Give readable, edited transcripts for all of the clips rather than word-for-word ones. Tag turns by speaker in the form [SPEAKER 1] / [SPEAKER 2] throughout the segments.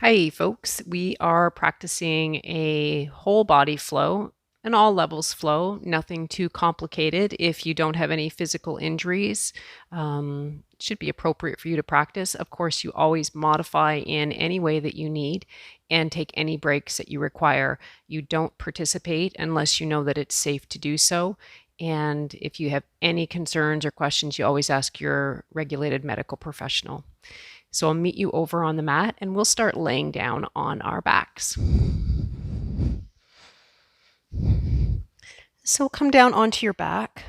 [SPEAKER 1] Hi, folks. We are practicing a whole body flow, an all levels flow, nothing too complicated. If you don't have any physical injuries, it should be appropriate for you to practice. Of course, you always modify in any way that you need and take any breaks that you require. You don't participate unless you know that it's safe to do so. And if you have any concerns or questions, you always ask your regulated medical professional. So I'll meet you over on the mat and we'll start laying down on our backs. So come down onto your back.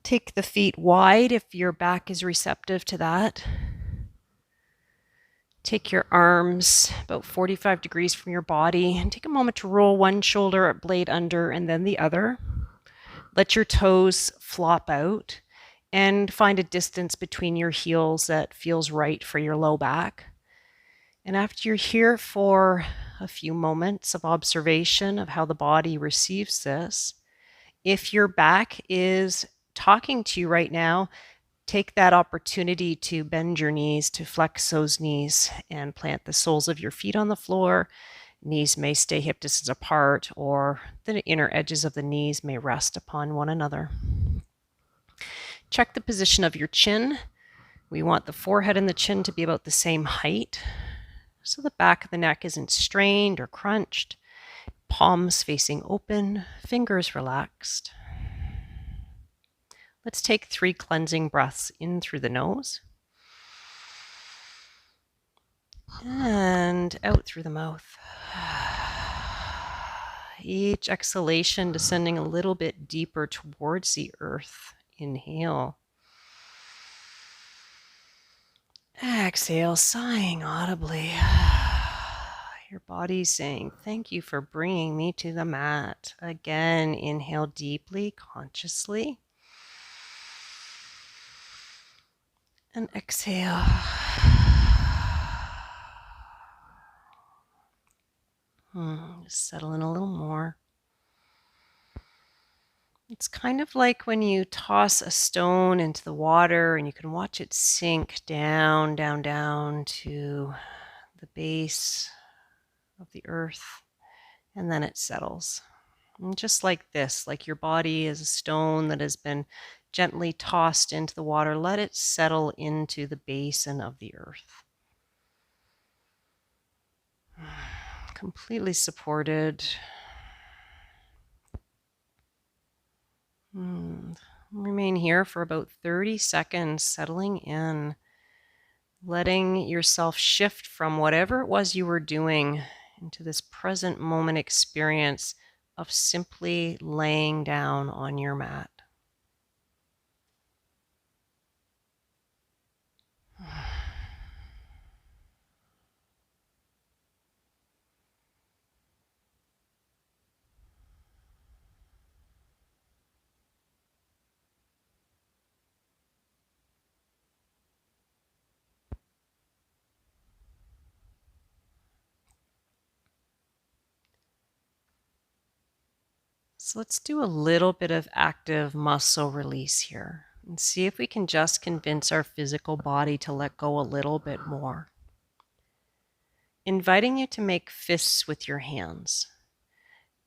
[SPEAKER 1] Take the feet wide if your back is receptive to that. Take your arms about 45 degrees from your body and take a moment to roll one shoulder at blade under and then the other. Let your toes flop out and find a distance between your heels that feels right for your low back. And after you're here for a few moments of observation of how the body receives this, if your back is talking to you right now, take that opportunity to bend your knees, to flex those knees and plant the soles of your feet on the floor. Knees may stay hip distance apart, or the inner edges of the knees may rest upon one another. Check the position of your chin. We want the forehead and the chin to be about the same height, so the back of the neck isn't strained or crunched. Palms facing open, fingers relaxed. Let's take 3 cleansing breaths in through the nose and out through the mouth. Each exhalation descending a little bit deeper towards the earth. Inhale. Exhale, sighing audibly. Your body's saying, thank you for bringing me to the mat. Again, inhale deeply, consciously. And exhale. Just settle in a little more. It's kind of like when you toss a stone into the water and you can watch it sink down, down, down to the base of the earth, and then it settles. And just like this, like your body is a stone that has been gently tossed into the water, let it settle into the basin of the earth. Completely supported. Remain here for about 30 seconds, settling in, letting yourself shift from whatever it was you were doing into this present moment experience of simply laying down on your mat. So let's do a little bit of active muscle release here and see if we can just convince our physical body to let go a little bit more. Inviting you to make fists with your hands.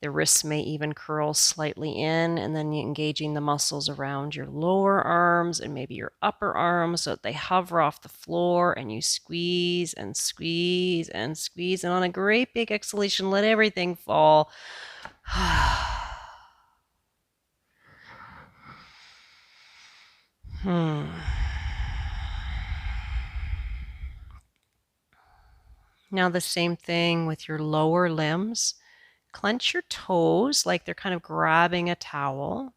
[SPEAKER 1] The wrists may even curl slightly in, and then engaging the muscles around your lower arms and maybe your upper arms so that they hover off the floor, and you squeeze and squeeze and squeeze. And on a great big exhalation, let everything fall. Now the same thing with your lower limbs. Clench your toes like they're kind of grabbing a towel.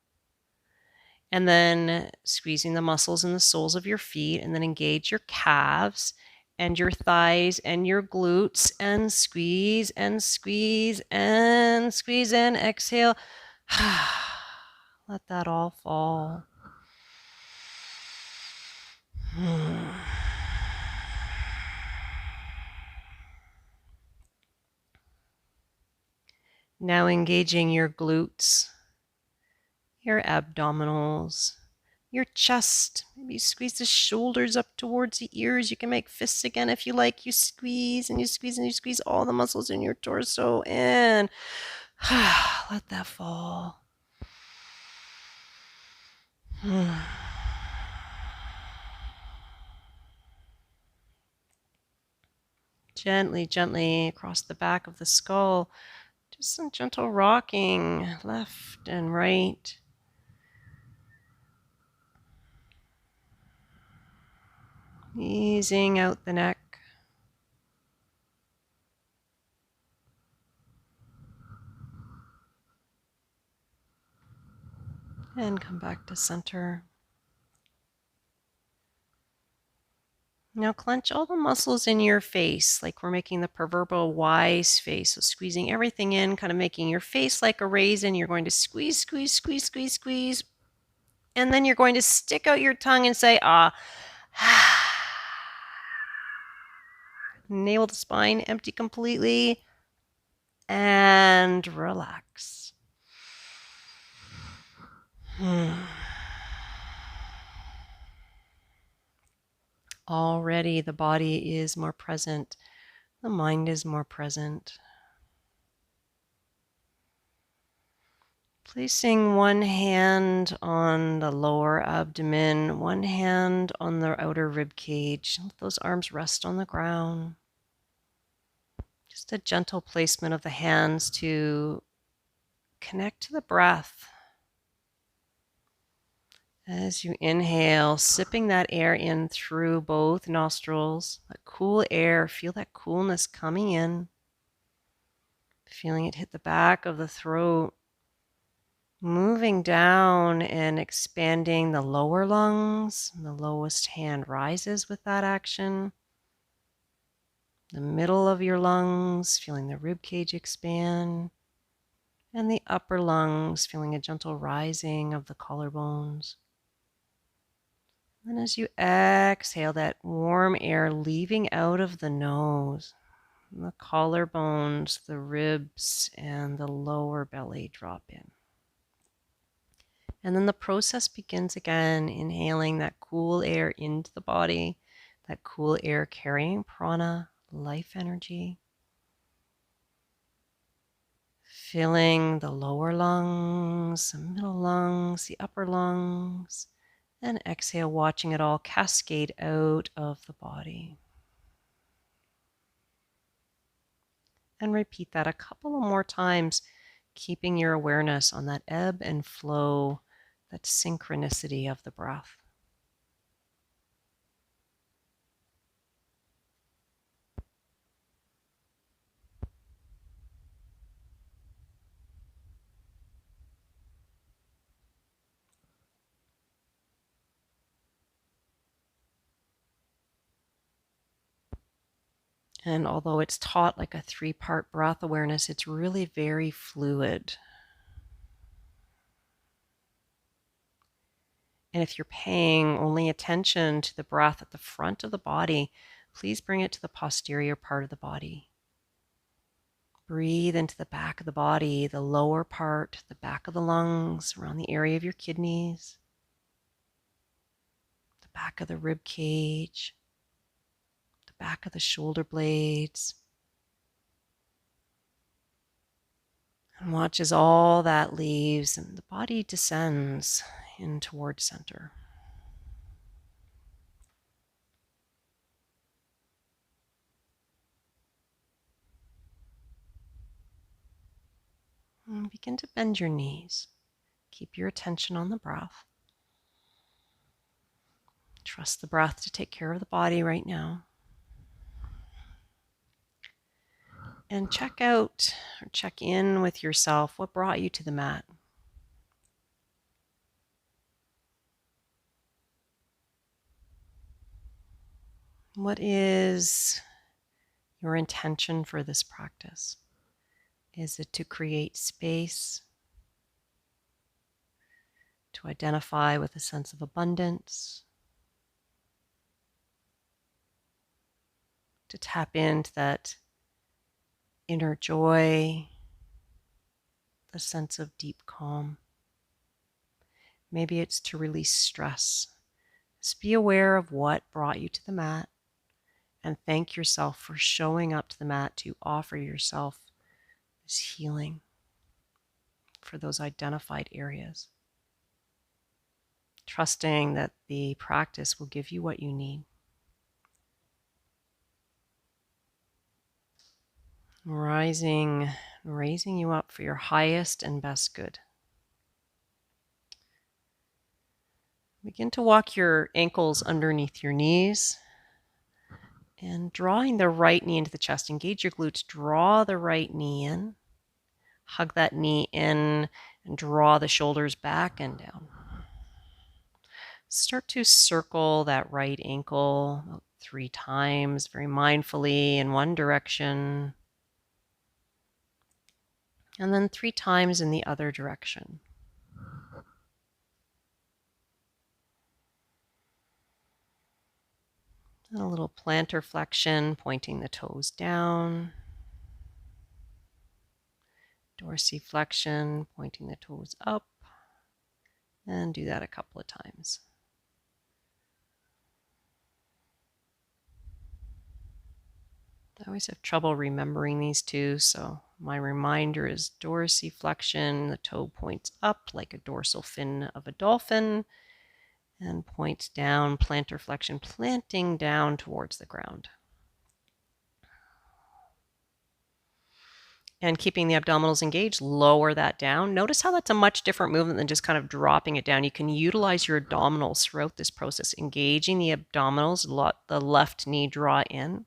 [SPEAKER 1] And then squeezing the muscles in the soles of your feet, and then engage your calves and your thighs and your glutes, and squeeze and squeeze and squeeze in. Exhale. Let that all fall. Now engaging your glutes, your abdominals, your chest. Maybe you squeeze the shoulders up towards the ears. You can make fists again if you like. You squeeze and you squeeze and you squeeze all the muscles in your torso and let that fall. Gently, gently across the back of the skull. Just some gentle rocking left and right. Easing out the neck. And come back to center. Now clench all the muscles in your face, like we're making the proverbial wise face. So squeezing everything in, kind of making your face like a raisin. You're going to squeeze, squeeze, squeeze, squeeze, squeeze. And then you're going to stick out your tongue and say, ah. Navel to spine, empty completely. And relax. Already the body is more present. The mind is more present. Placing one hand on the lower abdomen, one hand on the outer rib cage. Let those arms rest on the ground. Just a gentle placement of the hands to connect to the breath. As you inhale, sipping that air in through both nostrils, that cool air, feel that coolness coming in. Feeling it hit the back of the throat. Moving down and expanding the lower lungs. The lowest hand rises with that action. The middle of your lungs, feeling the rib cage expand. And the upper lungs, feeling a gentle rising of the collarbones. And as you exhale, that warm air leaving out of the nose, the collarbones, the ribs, and the lower belly drop in. And then the process begins again, inhaling that cool air into the body, that cool air carrying prana, life energy. Filling the lower lungs, the middle lungs, the upper lungs, and exhale, watching it all cascade out of the body. And repeat that a couple of more times, keeping your awareness on that ebb and flow, that synchronicity of the breath. And although it's taught like a 3-part breath awareness, it's really very fluid. And if you're paying only attention to the breath at the front of the body, please bring it to the posterior part of the body. Breathe into the back of the body, the lower part, the back of the lungs, around the area of your kidneys, the back of the rib cage, the back of the shoulder blades. And watch as all that leaves and the body descends in towards center. And begin to bend your knees. Keep your attention on the breath. Trust the breath to take care of the body right now. And check out or check in with yourself. What brought you to the mat? What is your intention for this practice? Is it to create space, to identify with a sense of abundance, to tap into that inner joy, the sense of deep calm? Maybe it's to release stress. Just be aware of what brought you to the mat and thank yourself for showing up to the mat to offer yourself this healing for those identified areas. Trusting that the practice will give you what you need. Raising you up for your highest and best good. Begin to walk your ankles underneath your knees and drawing the right knee into the chest. Engage your glutes. Draw the right knee in. Hug that knee in and draw the shoulders back and down. Start to circle that right ankle about 3 times, very mindfully in one direction. And then 3 times in the other direction. And a little plantar flexion, pointing the toes down. Dorsiflexion, pointing the toes up. And do that a couple of times. I always have trouble remembering these two, so my reminder is dorsiflexion. The toe points up like a dorsal fin of a dolphin, and points down, plantar flexion, planting down towards the ground. And keeping the abdominals engaged, lower that down. Notice how that's a much different movement than just kind of dropping it down. You can utilize your abdominals throughout this process, engaging the abdominals, the left knee draw in.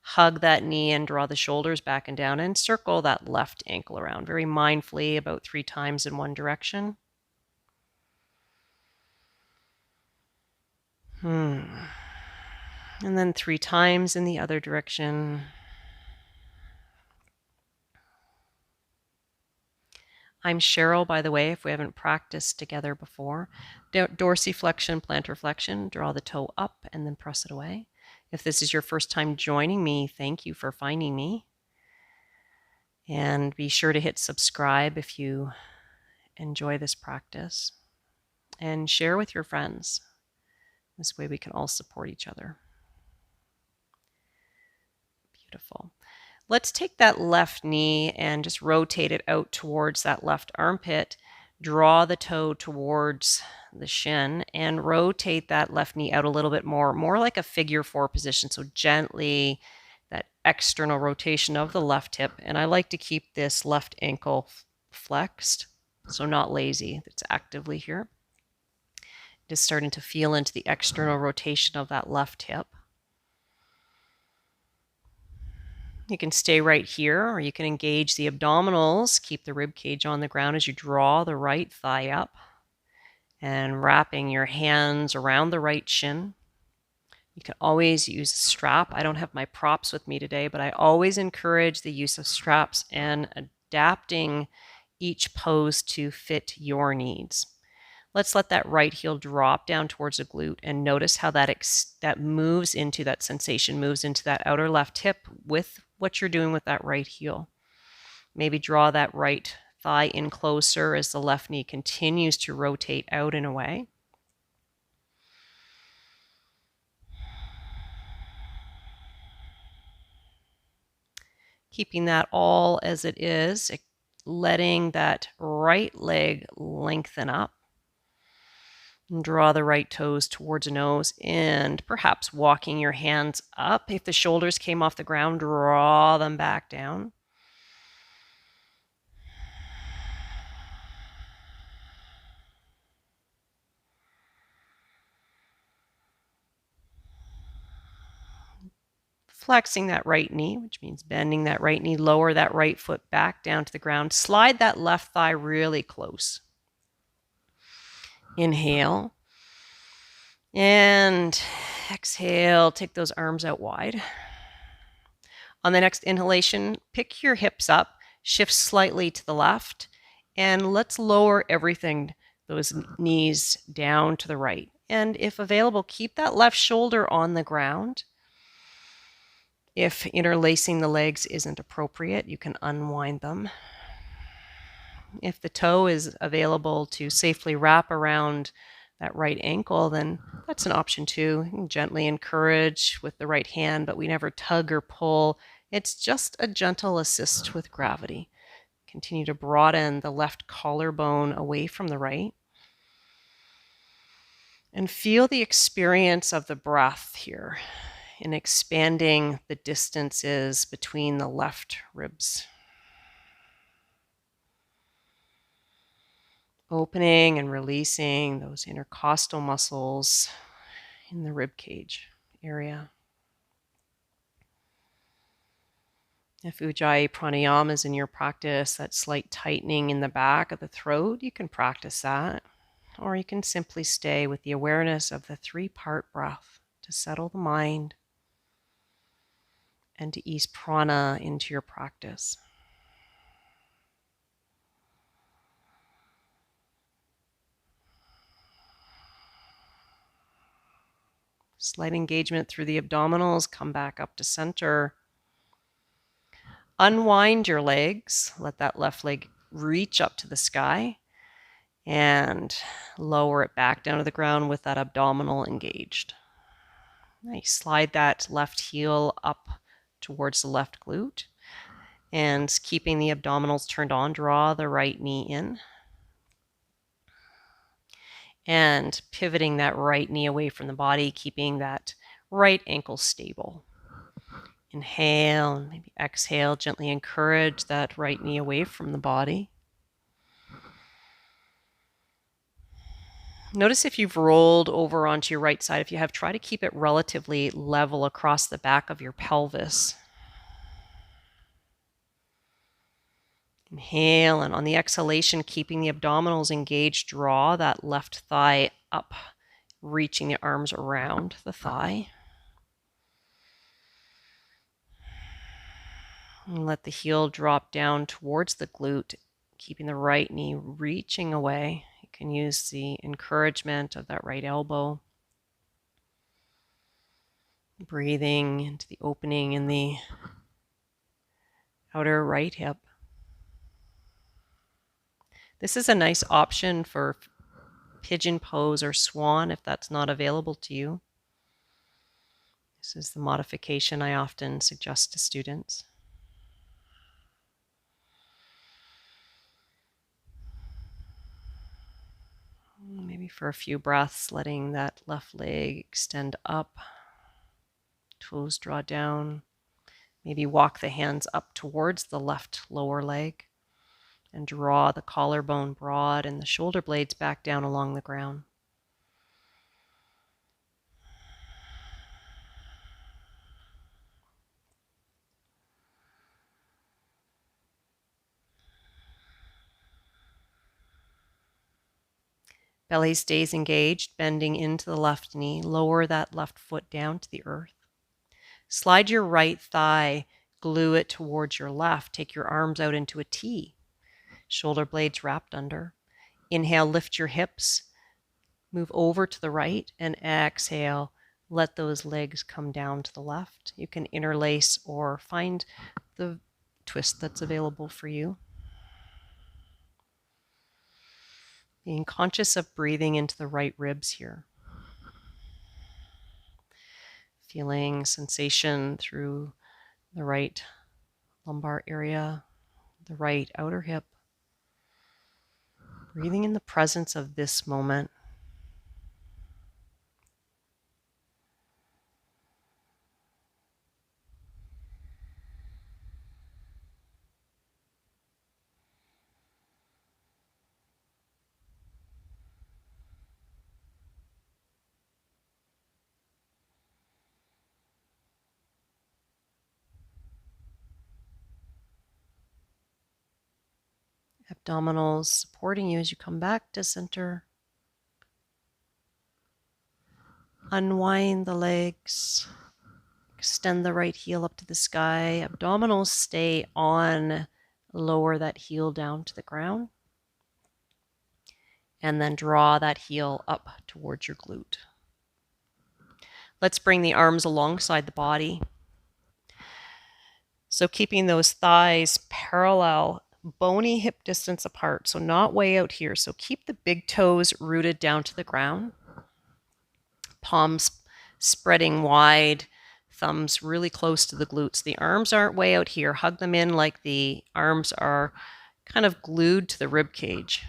[SPEAKER 1] Hug that knee and draw the shoulders back and down and circle that left ankle around very mindfully about 3 times in one direction. And then 3 times in the other direction. I'm Cheryl, by the way, if we haven't practiced together before. Dorsiflexion, plantar flexion, draw the toe up and then press it away. If this is your first time joining me, thank you for finding me. And be sure to hit subscribe if you enjoy this practice. And share with your friends. This way we can all support each other. Beautiful. Let's take that left knee and just rotate it out towards that left armpit. Draw the toe towards the shin and rotate that left knee out a little bit more like a figure 4 position. So gently, that external rotation of the left hip. And I like to keep this left ankle flexed, so not lazy. It's actively here. Just starting to feel into the external rotation of that left hip. You can stay right here, or you can engage the abdominals, keep the rib cage on the ground as you draw the right thigh up and wrapping your hands around the right shin. You can always use a strap. I don't have my props with me today, but I always encourage the use of straps and adapting each pose to fit your needs. Let's let that right heel drop down towards the glute and notice how that moves into that sensation, moves into that outer left hip with what you're doing with that right heel. Maybe draw that right thigh in closer as the left knee continues to rotate out and away. Keeping that all as it is, letting that right leg lengthen up. And draw the right toes towards the nose and perhaps walking your hands up. If the shoulders came off the ground, draw them back down. Flexing that right knee, which means bending that right knee, lower that right foot back down to the ground. Slide that left thigh really close. Inhale. And exhale, take those arms out wide. On the next inhalation, pick your hips up, shift slightly to the left, and let's lower everything, those knees down to the right. And if available, keep that left shoulder on the ground. If interlacing the legs isn't appropriate, you can unwind them. If the toe is available to safely wrap around that right ankle, then that's an option too. You can gently encourage with the right hand, but we never tug or pull. It's just a gentle assist with gravity. Continue to broaden the left collarbone away from the right. And feel the experience of the breath here in expanding the distances between the left ribs. Opening and releasing those intercostal muscles in the rib cage area. If Ujjayi pranayama is in your practice, that slight tightening in the back of the throat, you can practice that. Or you can simply stay with the awareness of the 3-part breath to settle the mind and to ease prana into your practice. Slight engagement through the abdominals, come back up to center. Unwind your legs, let that left leg reach up to the sky and lower it back down to the ground with that abdominal engaged. Nice. Slide that left heel up towards the left glute and keeping the abdominals turned on, draw the right knee in and pivoting that right knee away from the body, keeping that right ankle stable. Inhale and maybe exhale, gently encourage that right knee away from the body. Notice if you've rolled over onto your right side. If you have, try to keep it relatively level across the back of your pelvis. Inhale, and on the exhalation, keeping the abdominals engaged, draw that left thigh up, reaching the arms around the thigh. And let the heel drop down towards the glute, keeping the right knee reaching away. You can use the encouragement of that right elbow. Breathing into the opening in the outer right hip. This is a nice option for pigeon pose or swan if that's not available to you. This is the modification I often suggest to students. Maybe for a few breaths, letting that left leg extend up, toes draw down. Maybe walk the hands up towards the left lower leg and draw the collarbone broad and the shoulder blades back down along the ground. Belly stays engaged, bending into the left knee. Lower that left foot down to the earth. Slide your right thigh, glue it towards your left. Take your arms out into a T. Shoulder blades wrapped under. Inhale, lift your hips. Move over to the right and exhale. Let those legs come down to the left. You can interlace or find the twist that's available for you. Being conscious of breathing into the right ribs here. Feeling sensation through the right lumbar area, the right outer hip. Breathing in the presence of this moment. Abdominals supporting you as you come back to center. Unwind the legs. Extend the right heel up to the sky. Abdominals stay on. Lower that heel down to the ground. And then draw that heel up towards your glute. Let's bring the arms alongside the body. So keeping those thighs parallel bony hip distance apart, so not way out here. So keep the big toes rooted down to the ground. Palms spreading wide, thumbs really close to the glutes. The arms aren't way out here. Hug them in like the arms are kind of glued to the rib cage.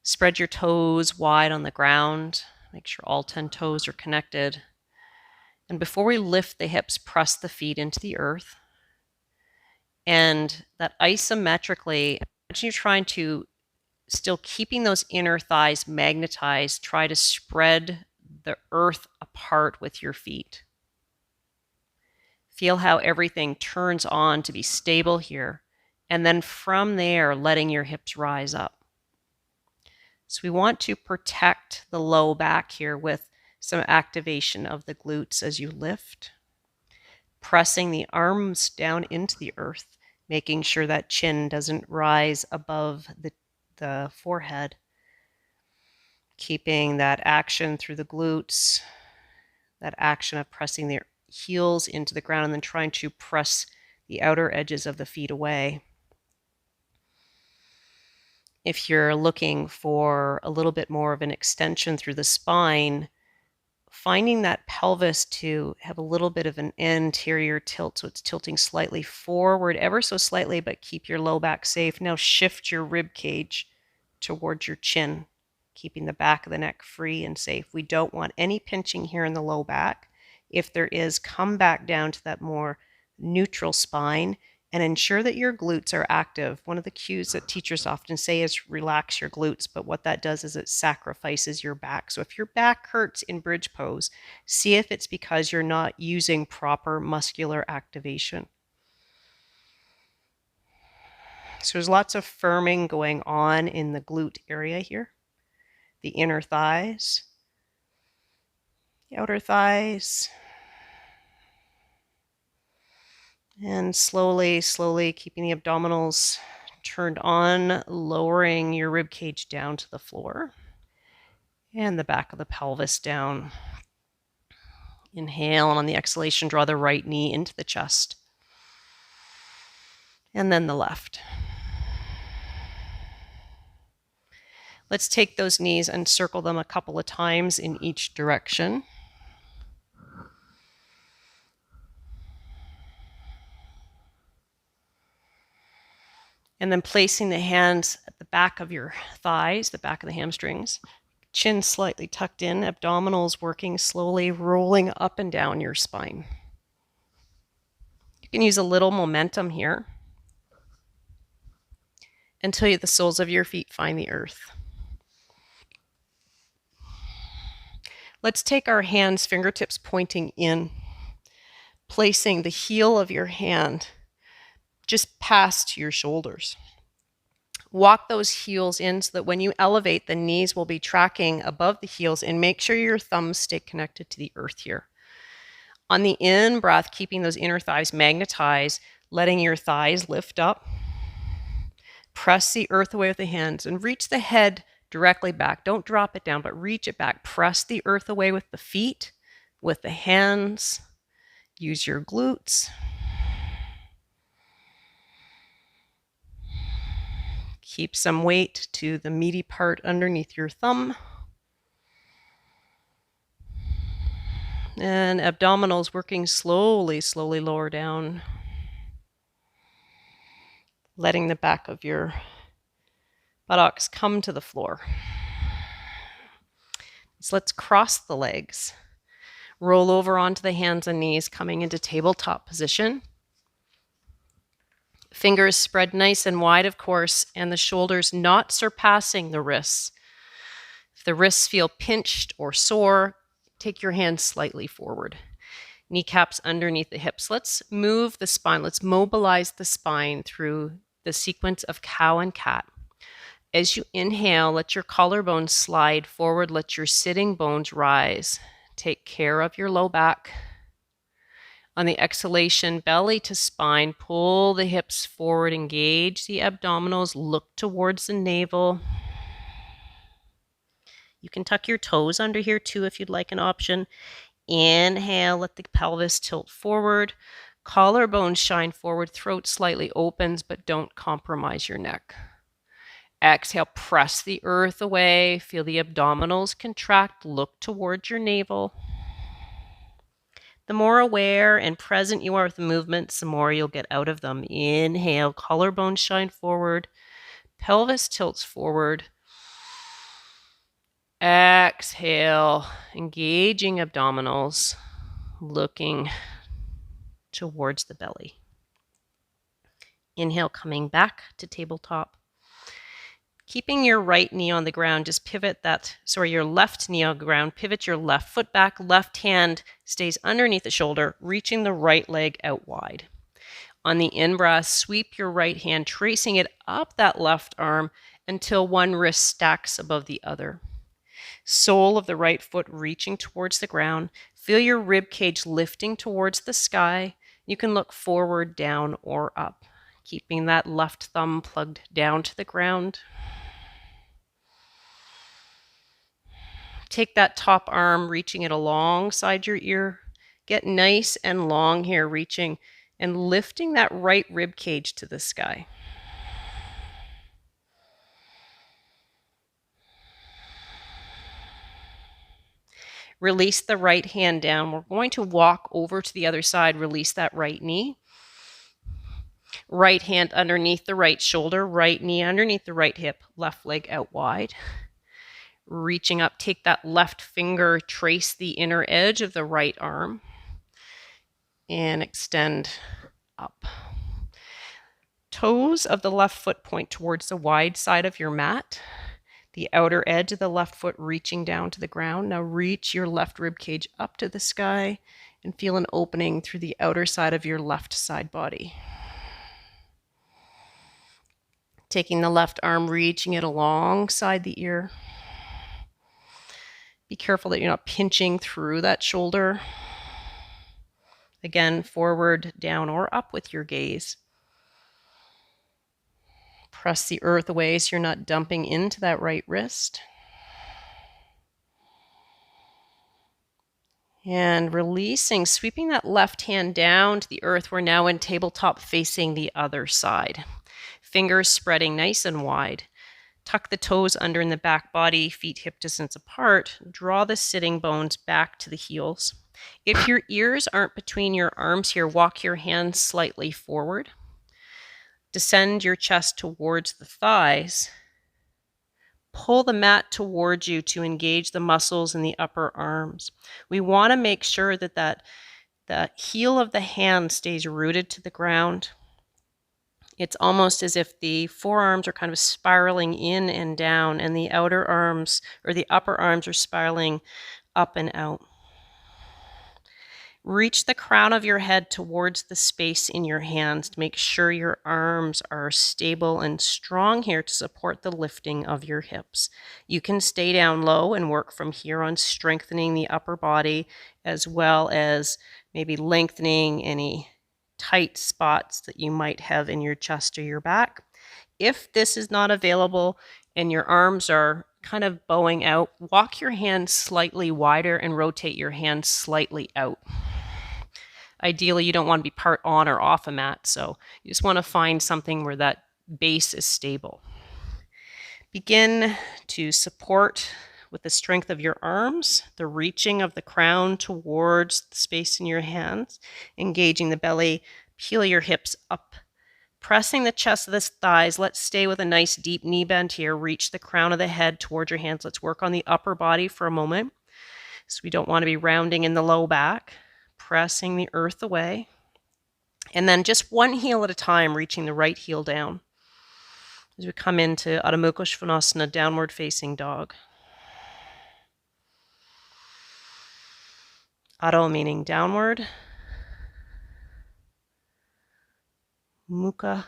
[SPEAKER 1] Spread your toes wide on the ground. Make sure all 10 toes are connected. And before we lift the hips, press the feet into the earth. And that isometrically, imagine you're trying to, still keeping those inner thighs magnetized, try to spread the earth apart with your feet. Feel how everything turns on to be stable here. And then from there, letting your hips rise up. So we want to protect the low back here with some activation of the glutes as you lift. Pressing the arms down into the earth, making sure that chin doesn't rise above the forehead. Keeping that action through the glutes, that action of pressing the heels into the ground and then trying to press the outer edges of the feet away. If you're looking for a little bit more of an extension through the spine, finding that pelvis to have a little bit of an anterior tilt, so it's tilting slightly forward, ever so slightly, but keep your low back safe. Now shift your rib cage towards your chin, keeping the back of the neck free and safe. We don't want any pinching here in the low back. If there is, come back down to that more neutral spine and ensure that your glutes are active. One of the cues that teachers often say is relax your glutes, but what that does is it sacrifices your back. So if your back hurts in bridge pose, see if it's because you're not using proper muscular activation. So there's lots of firming going on in the glute area here. The inner thighs, the outer thighs. And slowly, slowly keeping the abdominals turned on, lowering your rib cage down to the floor and the back of the pelvis down. Inhale, and on the exhalation, draw the right knee into the chest. And then the left. Let's take those knees and circle them a couple of times in each direction. And then placing the hands at the back of your thighs, the back of the hamstrings, chin slightly tucked in, abdominals working slowly, rolling up and down your spine. You can use a little momentum here until the soles of your feet find the earth. Let's take our hands, fingertips pointing in, placing the heel of your hand just past your shoulders. Walk those heels in so that when you elevate, the knees will be tracking above the heels, and make sure your thumbs stay connected to the earth here. On the in-breath, keeping those inner thighs magnetized, letting your thighs lift up. Press the earth away with the hands and reach the head directly back. Don't drop it down, but reach it back. Press the earth away with the feet, with the hands. Use your glutes. Keep some weight to the meaty part underneath your thumb. And abdominals working slowly, slowly lower down. Letting the back of your buttocks come to the floor. So let's cross the legs. Roll over onto the hands and knees, coming into tabletop position. Fingers spread nice and wide, of course, and the shoulders not surpassing the wrists. If the wrists feel pinched or sore, take your hands slightly forward. Kneecaps underneath the hips. Let's move the spine. Let's mobilize the spine through the sequence of cow and cat. As you inhale, let your collarbones slide forward. Let your sitting bones rise. Take care of your low back. On the exhalation, belly to spine, pull the hips forward, engage the abdominals, look towards the navel. You can tuck your toes under here too if you'd like an option. Inhale, let the pelvis tilt forward. Collarbones shine forward, throat slightly opens, but don't compromise your neck. Exhale, press the earth away. Feel the abdominals contract. Look towards your navel. The more aware and present you are with the movements, the more you'll get out of them. Inhale, collarbones shine forward. Pelvis tilts forward. Exhale, engaging abdominals, looking towards the belly. Inhale, coming back to tabletop. Keeping your right knee on the ground, just pivot your left knee on the ground, pivot your left foot back, left hand stays underneath the shoulder, reaching the right leg out wide. On the in-breath, sweep your right hand, tracing it up that left arm until one wrist stacks above the other. Sole of the right foot reaching towards the ground. Feel your rib cage lifting towards the sky. You can look forward, down, or up, keeping that left thumb plugged down to the ground. Take that top arm, reaching it alongside your ear. Get nice and long here, reaching and lifting that right rib cage to the sky. Release the right hand down. We're going to walk over to the other side, release that right knee. Right hand underneath the right shoulder, right knee underneath the right hip, left leg out wide. Reaching up, take that left finger, trace the inner edge of the right arm, and extend up. Toes of the left foot point towards the wide side of your mat. The outer edge of the left foot reaching down to the ground. Now reach your left rib cage up to the sky and feel an opening through the outer side of your left side body. Taking the left arm, reaching it alongside the ear. Be careful that you're not pinching through that shoulder. Again, forward, down, or up with your gaze. Press the earth away so you're not dumping into that right wrist. And releasing, sweeping that left hand down to the earth. We're now in tabletop facing the other side. Fingers spreading nice and wide. Tuck the toes under in the back body, feet hip distance apart. Draw the sitting bones back to the heels. If your ears aren't between your arms here, walk your hands slightly forward. Descend your chest towards the thighs. Pull the mat towards you to engage the muscles in the upper arms. We want to make sure that the heel of the hand stays rooted to the ground. It's almost as if the forearms are kind of spiraling in and down, and the outer arms or the upper arms are spiraling up and out. Reach the crown of your head towards the space in your hands to make sure your arms are stable and strong here to support the lifting of your hips. You can stay down low and work from here on strengthening the upper body, as well as maybe lengthening any tight spots that you might have in your chest or your back. If this is not available and your arms are kind of bowing out, walk your hands slightly wider and rotate your hands slightly out. Ideally, you don't want to be part on or off a mat, so you just want to find something where that base is stable. Begin to support with the strength of your arms, the reaching of the crown towards the space in your hands, engaging the belly, peel your hips up, pressing the chest of the thighs. Let's stay with a nice deep knee bend here. Reach the crown of the head towards your hands. Let's work on the upper body for a moment. So we don't want to be rounding in the low back. Pressing the earth away. And then just one heel at a time, reaching the right heel down. As we come into Adho Mukha Svanasana, downward facing dog. Adho meaning downward. Mukha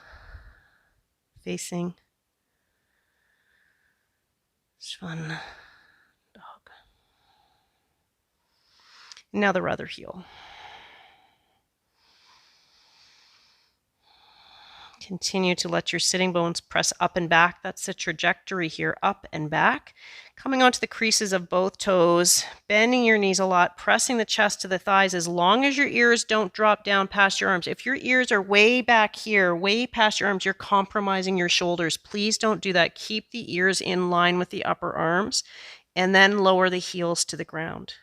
[SPEAKER 1] facing Svan dog. Now the other heel. Continue to let your sitting bones press up and back. That's the trajectory here, up and back. Coming onto the creases of both toes, bending your knees a lot, pressing the chest to the thighs as long as your ears don't drop down past your arms. If your ears are way back here, way past your arms, you're compromising your shoulders. Please don't do that. Keep the ears in line with the upper arms and then lower the heels to the ground.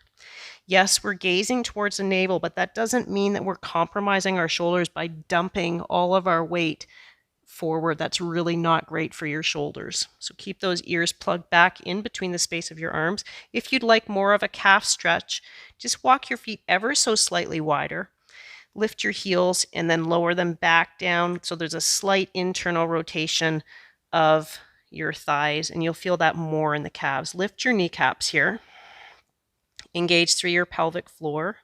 [SPEAKER 1] Yes, we're gazing towards the navel, but that doesn't mean that we're compromising our shoulders by dumping all of our weight forward. That's really not great for your shoulders. So keep those ears plugged back in between the space of your arms. If you'd like more of a calf stretch, just walk your feet ever so slightly wider. Lift your heels and then lower them back down so there's a slight internal rotation of your thighs, and you'll feel that more in the calves. Lift your kneecaps here. Engage through your pelvic floor.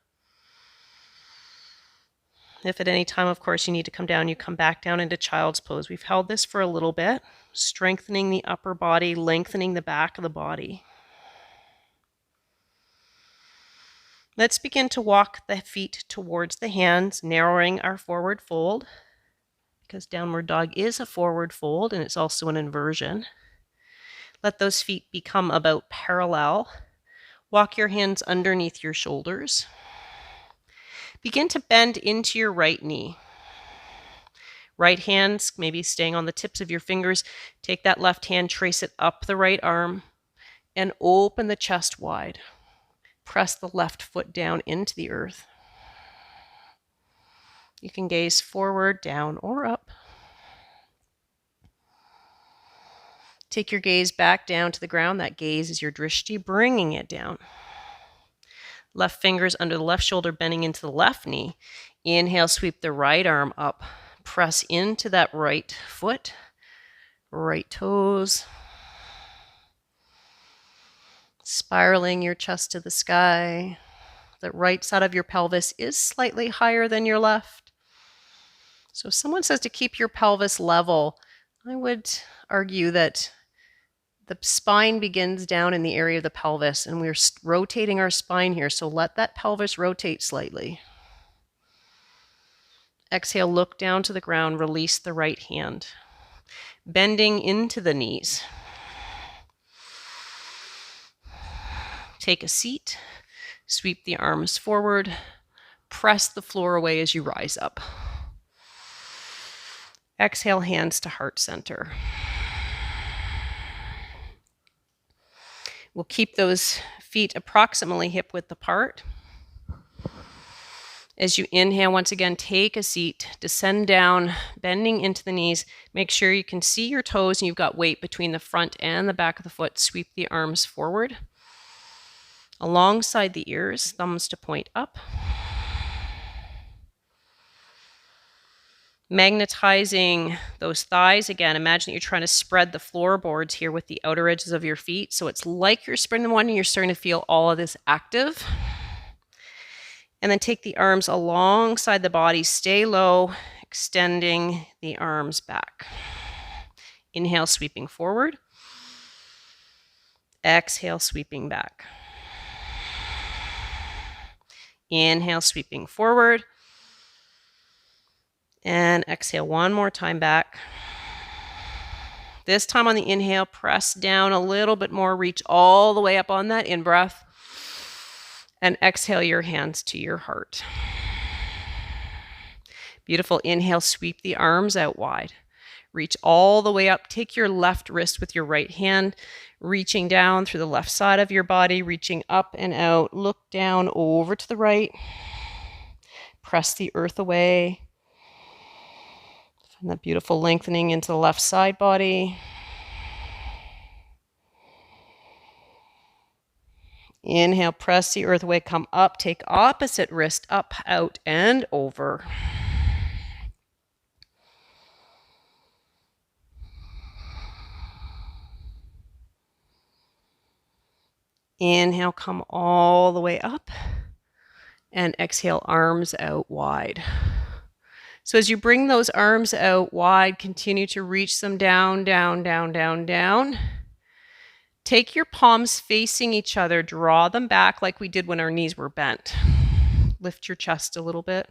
[SPEAKER 1] If at any time, of course, you need to come down, you come back down into child's pose. We've held this for a little bit, strengthening the upper body, lengthening the back of the body. Let's begin to walk the feet towards the hands, narrowing our forward fold, because downward dog is a forward fold and it's also an inversion. Let those feet become about parallel. Walk your hands underneath your shoulders. Begin to bend into your right knee. Right hands, maybe staying on the tips of your fingers. Take that left hand, trace it up the right arm, and open the chest wide. Press the left foot down into the earth. You can gaze forward, down, or up. Take your gaze back down to the ground. That gaze is your drishti, bringing it down. Left fingers under the left shoulder, bending into the left knee. Inhale, sweep the right arm up. Press into that right foot, right toes. Spiraling your chest to the sky. The right side of your pelvis is slightly higher than your left. So if someone says to keep your pelvis level, I would argue that the spine begins down in the area of the pelvis, and we're rotating our spine here, so let that pelvis rotate slightly. Exhale, look down to the ground, release the right hand. Bending into the knees. Take a seat, sweep the arms forward, press the floor away as you rise up. Exhale, hands to heart center. We'll keep those feet approximately hip width apart. As you inhale, once again, take a seat, descend down, bending into the knees. Make sure you can see your toes and you've got weight between the front and the back of the foot. Sweep the arms forward. Alongside the ears, thumbs to point up. Magnetizing those thighs. Again, imagine that you're trying to spread the floorboards here with the outer edges of your feet. So it's like you're spreading one and you're starting to feel all of this active. And then take the arms alongside the body. Stay low, extending the arms back. Inhale, sweeping forward. Exhale, sweeping back. Inhale, sweeping forward. And exhale one more time back. This time on the inhale, press down a little bit more, reach all the way up on that in-breath. And exhale your hands to your heart. Beautiful. Inhale, sweep the arms out wide. Reach all the way up. Take your left wrist with your right hand, reaching down through the left side of your body, reaching up and out. Look down over to the right. Press the earth away. Find that beautiful lengthening into the left side body. Inhale, press the earth away, come up, take opposite wrist up, out, and over. Inhale, come all the way up, and exhale, arms out wide. So as you bring those arms out wide, continue to reach them down, down, down, down, down. Take your palms facing each other, draw them back like we did when our knees were bent. Lift your chest a little bit.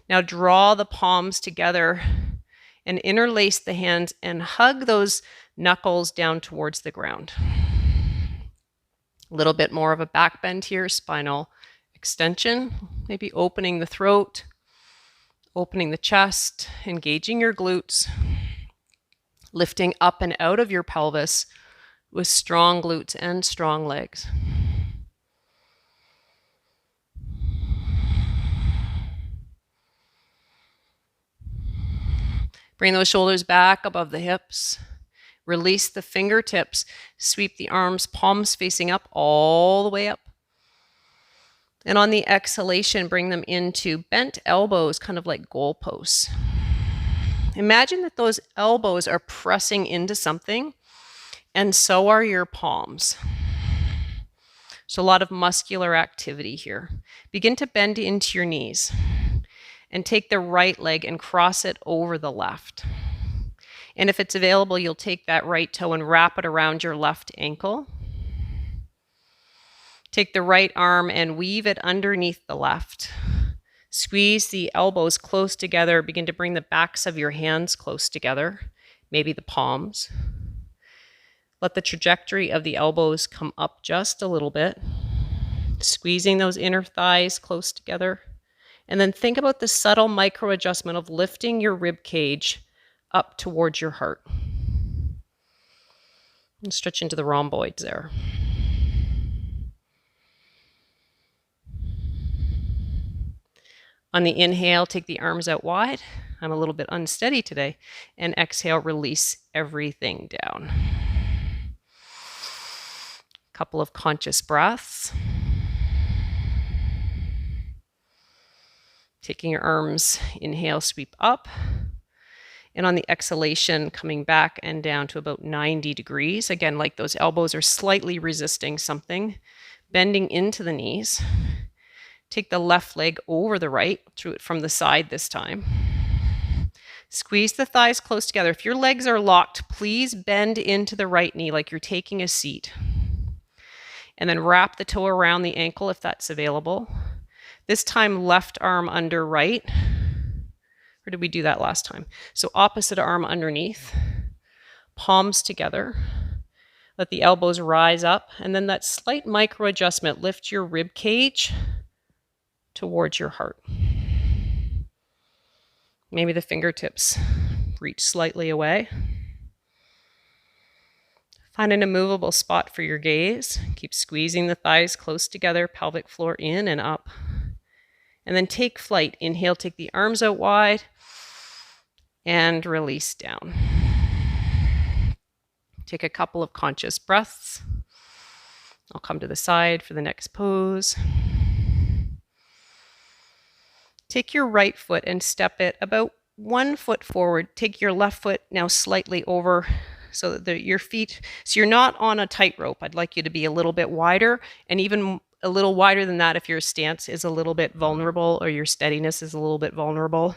[SPEAKER 1] Now draw the palms together and interlace the hands and hug those knuckles down towards the ground. A little bit more of a back bend here, spinal extension, maybe opening the throat, opening the chest, engaging your glutes, lifting up and out of your pelvis with strong glutes and strong legs. Bring those shoulders back above the hips. Release the fingertips. Sweep the arms, palms facing up, all the way up. And on the exhalation, bring them into bent elbows, kind of like goalposts. Imagine that those elbows are pressing into something, and so are your palms. So a lot of muscular activity here. Begin to bend into your knees and take the right leg and cross it over the left. And if it's available, you'll take that right toe and wrap it around your left ankle. Take the right arm and weave it underneath the left. Squeeze the elbows close together. Begin to bring the backs of your hands close together, maybe the palms. Let the trajectory of the elbows come up just a little bit, squeezing those inner thighs close together. And then think about the subtle micro adjustment of lifting your rib cage up towards your heart. And stretch into the rhomboids there. On the inhale, take the arms out wide. I'm a little bit unsteady today. And exhale, release everything down. Couple of conscious breaths. Taking your arms, inhale, sweep up. And on the exhalation, coming back and down to about 90 degrees. Again, like those elbows are slightly resisting something. Bending into the knees. Take the left leg over the right, through it from the side this time. Squeeze the thighs close together. If your legs are locked, please bend into the right knee like you're taking a seat. And then wrap the toe around the ankle if that's available. This time, left arm under right. Or did we do that last time? So opposite arm underneath. Palms together. Let the elbows rise up. And then that slight micro adjustment, lift your rib cage towards your heart. Maybe the fingertips reach slightly away. Find an immovable spot for your gaze. Keep squeezing the thighs close together, pelvic floor in and up. And then take flight. Inhale, take the arms out wide and release down. Take a couple of conscious breaths. I'll come to the side for the next pose. Take your right foot and step it about 1 foot forward. Take your left foot now slightly over so that your feet, so you're not on a tightrope. I'd like you to be a little bit wider, and even a little wider than that if your stance is a little bit vulnerable or your steadiness is a little bit vulnerable.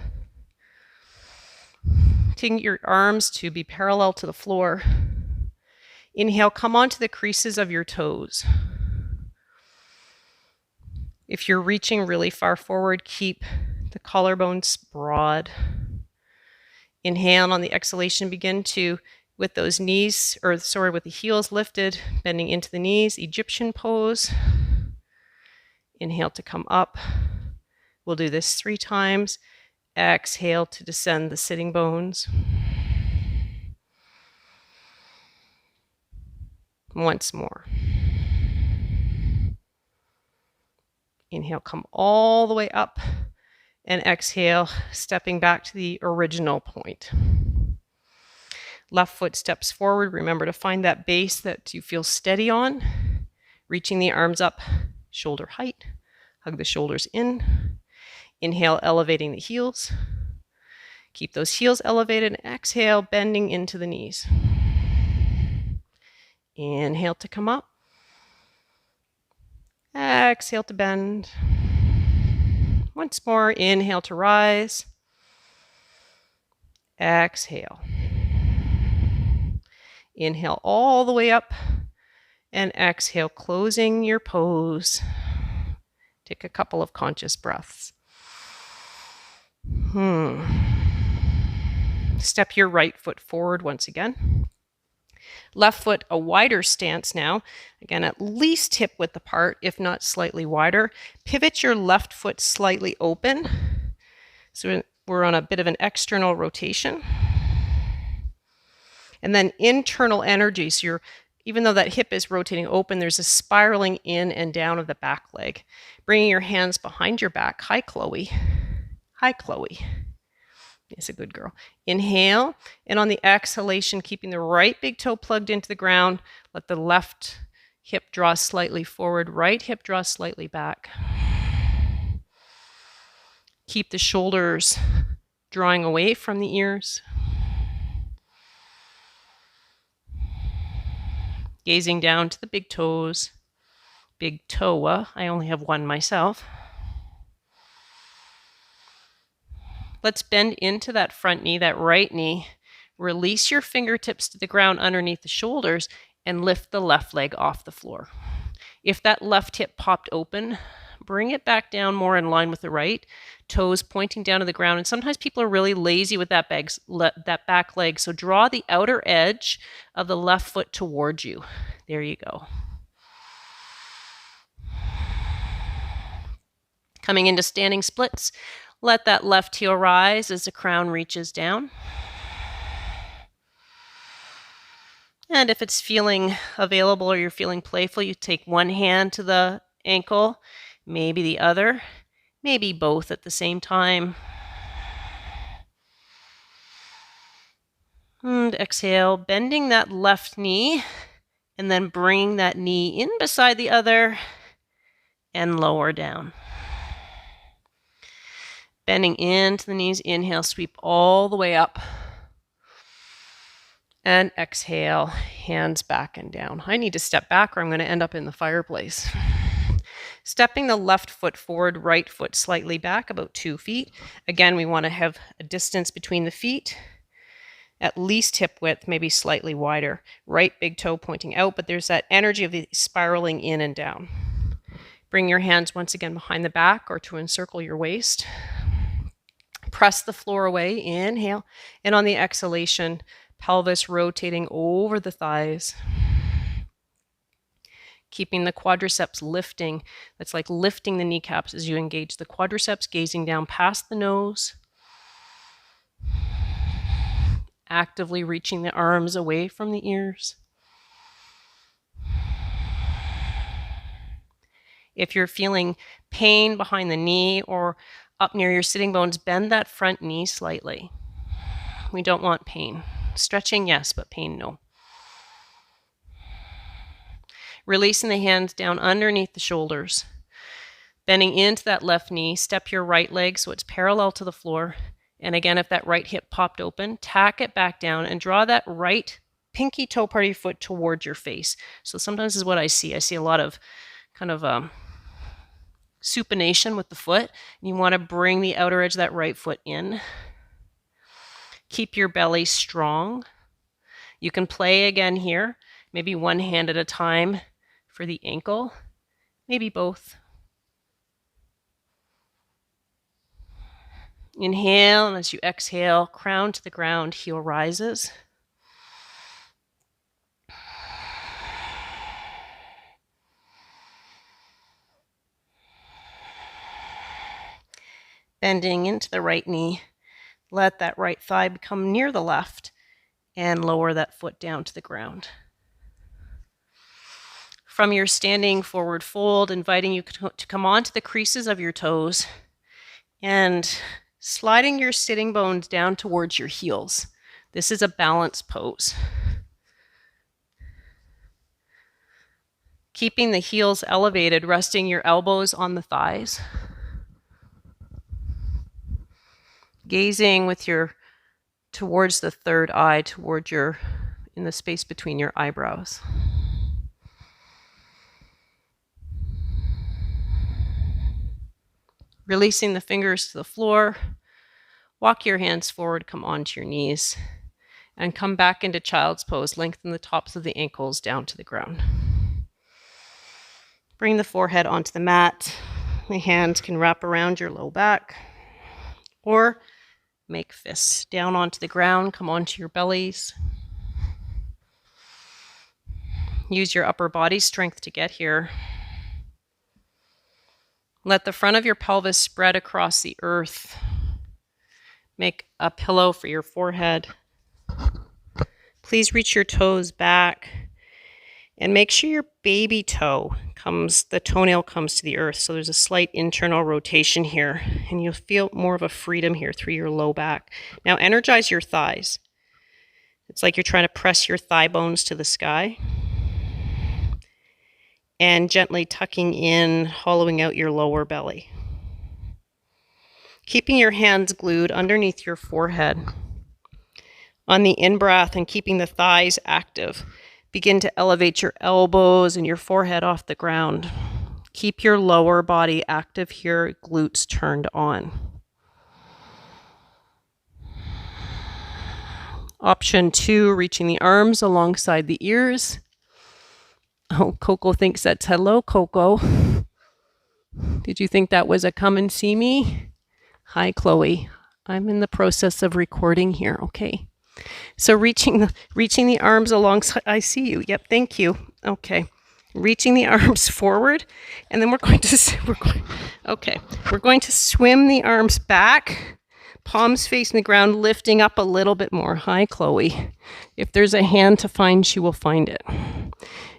[SPEAKER 1] Taking your arms to be parallel to the floor. Inhale, come onto the creases of your toes. If you're reaching really far forward, keep the collarbones broad. Inhale, on the exhalation, begin to, with those knees, with the heels lifted, bending into the knees, Egyptian pose. Inhale to come up. We'll do this 3 times. Exhale to descend the sitting bones. Once more. Inhale, come all the way up, and exhale, stepping back to the original point. Left foot steps forward. Remember to find that base that you feel steady on. Reaching the arms up, shoulder height. Hug the shoulders in. Inhale, elevating the heels. Keep those heels elevated. Exhale, bending into the knees. Inhale to come up. Exhale to bend. Once more, inhale to rise. Exhale. Inhale all the way up, and exhale, closing your pose. Take a couple of conscious breaths. Step your right foot forward once again. Left foot, a wider stance now. Again, at least hip width apart, if not slightly wider. Pivot your left foot slightly open. So we're on a bit of an external rotation. And then internal energy. So even though that hip is rotating open, there's a spiraling in and down of the back leg. Bringing your hands behind your back. Hi, Chloe. Hi, Chloe. Yes, a good girl. Inhale, and on the exhalation, keeping the right big toe plugged into the ground. Let the left hip draw slightly forward, right hip draw slightly back. Keep the shoulders drawing away from the ears. Gazing down to the big toes. Big toa. I only have one myself. Let's bend into that front knee, that right knee. Release your fingertips to the ground underneath the shoulders and lift the left leg off the floor. If that left hip popped open, bring it back down more in line with the right. Toes pointing down to the ground. And sometimes people are really lazy with that back leg. So draw the outer edge of the left foot towards you. There you go. Coming into standing splits. Let that left heel rise as the crown reaches down. And if it's feeling available or you're feeling playful, you take one hand to the ankle, maybe the other, maybe both at the same time. And exhale, bending that left knee, and then bringing that knee in beside the other and lower down. Bending into the knees, inhale, sweep all the way up. And exhale, hands back and down. I need to step back or I'm going to end up in the fireplace. Stepping the left foot forward, right foot slightly back, about 2 feet. Again, we want to have a distance between the feet, at least hip width, maybe slightly wider. Right big toe pointing out, but there's that energy of the spiraling in and down. Bring your hands once again behind the back or to encircle your waist. Press the floor away, inhale, and on the exhalation, pelvis rotating over the thighs. Keeping the quadriceps lifting. That's like lifting the kneecaps as you engage the quadriceps, gazing down past the nose. Actively reaching the arms away from the ears. If you're feeling pain behind the knee or up near your sitting bones, bend that front knee slightly. We don't want pain. Stretching, yes, but pain, no. Releasing the hands down underneath the shoulders. Bending into that left knee, step your right leg so it's parallel to the floor. And again, if that right hip popped open, tack it back down and draw that right pinky toe part of your foot towards your face. So sometimes this is what I see. I see a lot of kind of supination with the foot. You want to bring the outer edge of that right foot in. Keep your belly strong. You can play again here, maybe one hand at a time for the ankle, maybe both. Inhale, and as you exhale, crown to the ground, heel rises. Bending into the right knee. Let that right thigh become near the left and lower that foot down to the ground. From your standing forward fold, inviting you to come onto the creases of your toes and sliding your sitting bones down towards your heels. This is a balance pose. Keeping the heels elevated, resting your elbows on the thighs. Gazing with your towards the third eye, towards your, in the space between your eyebrows. Releasing the fingers to the floor. Walk your hands forward, come onto your knees, and come back into child's pose. Lengthen the tops of the ankles down to the ground. Bring the forehead onto the mat. The hands can wrap around your low back, or make fists down onto the ground, come onto your bellies. Use your upper body strength to get here. Let the front of your pelvis spread across the earth. Make a pillow for your forehead. Please reach your toes back and make sure your baby toe the toenail comes to the earth. So there's a slight internal rotation here, and you'll feel more of a freedom here through your low back. Now energize your thighs. It's like you're trying to press your thigh bones to the sky. And gently tucking in, hollowing out your lower belly. Keeping your hands glued underneath your forehead. On the in-breath and keeping the thighs active, begin to elevate your elbows and your forehead off the ground. Keep your lower body active here, glutes turned on. Option 2, reaching the arms alongside the ears. Oh, Coco thinks that's hello, Coco. Did you think that was a come and see me? Hi, Chloe. I'm in the process of recording here. Okay. So reaching the arms alongside. I see you. Yep. Thank you. Okay. Reaching the arms forward, and then we're going to swim the arms back, palms facing the ground, lifting up a little bit more. Hi, Chloe. If there's a hand to find, she will find it.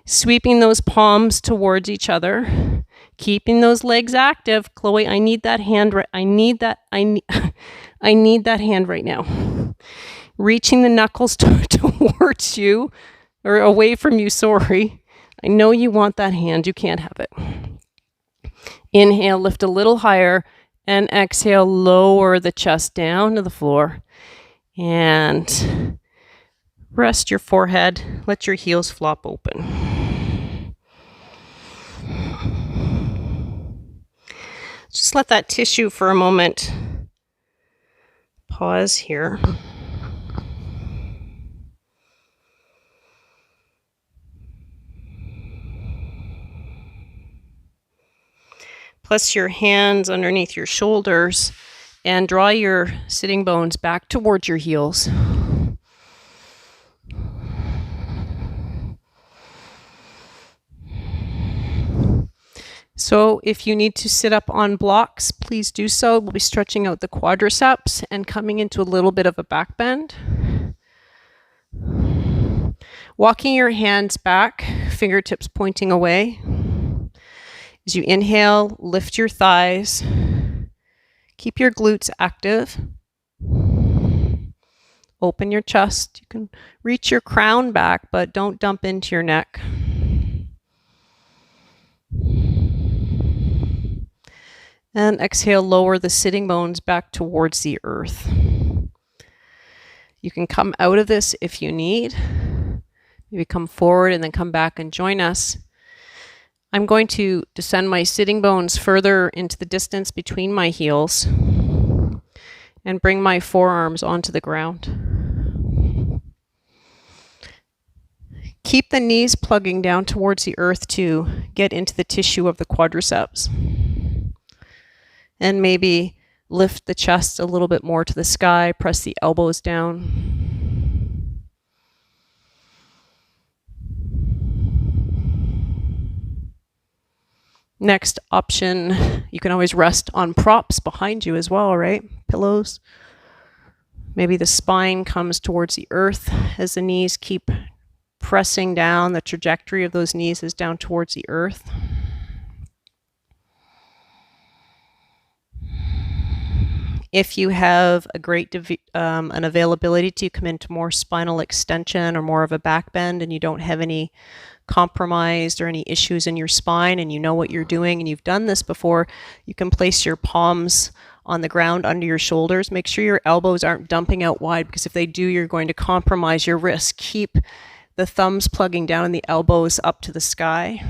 [SPEAKER 1] Sweeping those palms towards each other, keeping those legs active. Chloe, I need that hand. I need that hand right now. Reaching the knuckles towards you, or away from you, sorry. I know you want that hand. You can't have it. Inhale, lift a little higher, and exhale, lower the chest down to the floor. And rest your forehead. Let your heels flop open. Just let that tissue for a moment pause here. Place your hands underneath your shoulders and draw your sitting bones back towards your heels. So if you need to sit up on blocks, please do so. We'll be stretching out the quadriceps and coming into a little bit of a back bend. Walking your hands back, fingertips pointing away. As you inhale, lift your thighs. Keep your glutes active. Open your chest. You can reach your crown back, but don't dump into your neck. And exhale, lower the sitting bones back towards the earth. You can come out of this if you need. Maybe come forward and then come back and join us. I'm going to descend my sitting bones further into the distance between my heels and bring my forearms onto the ground. Keep the knees plugging down towards the earth to get into the tissue of the quadriceps. And maybe lift the chest a little bit more to the sky, press the elbows down. Next option, you can always rest on props behind you as well, right? Pillows. Maybe the spine comes towards the earth as the knees keep pressing down. The trajectory of those knees is down towards the earth. If you have a great an availability to come into more spinal extension or more of a back bend, and you don't have any compromised or any issues in your spine, and you know what you're doing and you've done this before, you can place your palms on the ground under your shoulders. Make sure your elbows aren't dumping out wide, because if they do, you're going to compromise your wrists. Keep the thumbs plugging down and the elbows up to the sky.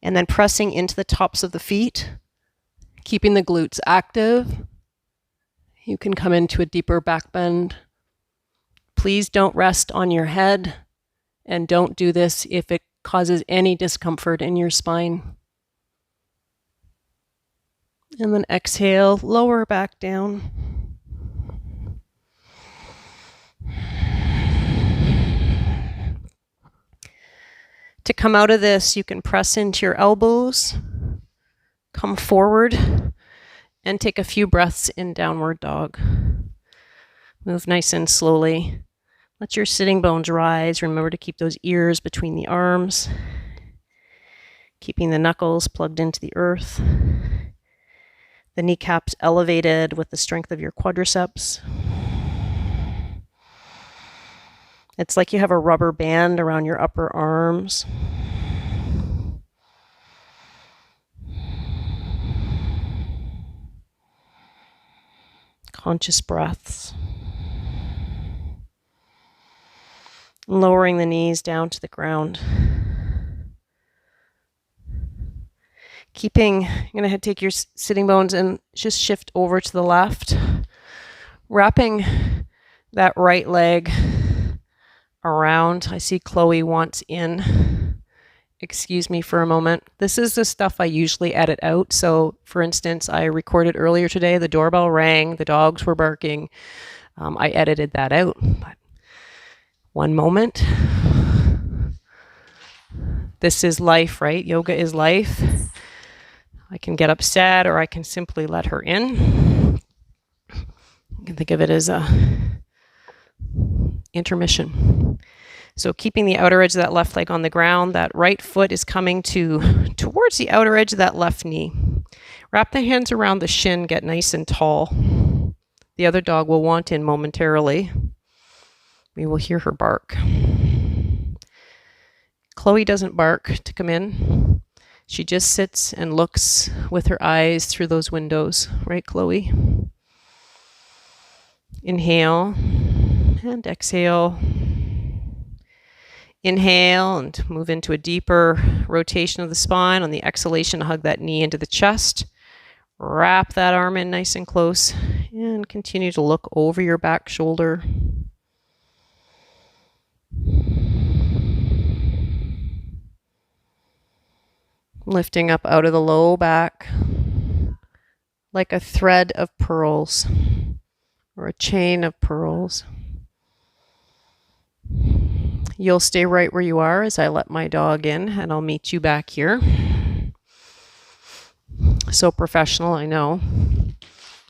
[SPEAKER 1] And then pressing into the tops of the feet, keeping the glutes active. You can come into a deeper back bend. Please don't rest on your head, and don't do this if it causes any discomfort in your spine. And then exhale, lower back down. To come out of this, you can press into your elbows, come forward, and take a few breaths in downward dog. Move nice and slowly. Let your sitting bones rise. Remember to keep those ears between the arms, keeping the knuckles plugged into the earth. The kneecaps elevated with the strength of your quadriceps. It's like you have a rubber band around your upper arms. Conscious breaths. Lowering the knees down to the ground. You're going to take your sitting bones and just shift over to the left. Wrapping that right leg around. I see Chloe wants in. Excuse me for a moment. This is the stuff I usually edit out. So, for instance, I recorded earlier today, the doorbell rang, the dogs were barking. I edited that out. But one moment. This is life, right? Yoga is life. I can get upset or I can simply let her in. You can think of it as a intermission. So keeping the outer edge of that left leg on the ground, that right foot is coming towards the outer edge of that left knee. Wrap the hands around the shin, get nice and tall. The other dog will want in momentarily. We will hear her bark. Chloe doesn't bark to come in. She just sits and looks with her eyes through those windows. Right, Chloe? Inhale and exhale. Inhale and move into a deeper rotation of the spine. On the exhalation, hug that knee into the chest. Wrap that arm in nice and close and continue to look over your back shoulder. Lifting up out of the low back like a thread of pearls or a chain of pearls. You'll stay right where you are as I let my dog in, and I'll meet you back here. So professional, I know.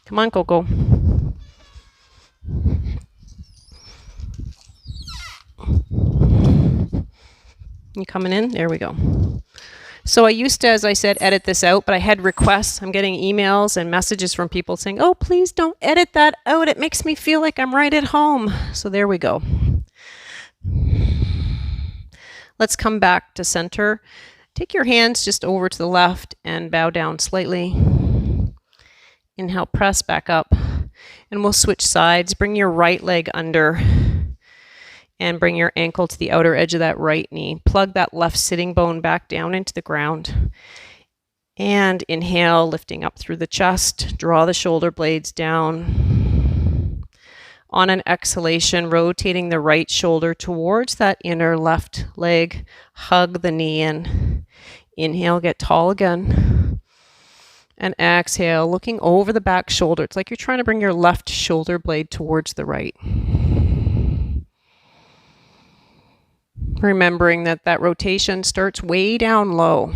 [SPEAKER 1] Come on, Coco. You coming in? There we go. So I used to, as I said, edit this out, but I had requests. I'm getting emails and messages from people saying, oh, please don't edit that out. It makes me feel like I'm right at home. So there we go. Let's come back to center. Take your hands just over to the left and bow down slightly. Inhale, press back up. And we'll switch sides. Bring your right leg under and bring your ankle to the outer edge of that right knee. Plug that left sitting bone back down into the ground. And inhale, lifting up through the chest. Draw the shoulder blades down. On an exhalation, rotating the right shoulder towards that inner left leg. Hug the knee in. Inhale, get tall again. And exhale, looking over the back shoulder. It's like you're trying to bring your left shoulder blade towards the right. Remembering that that rotation starts way down low.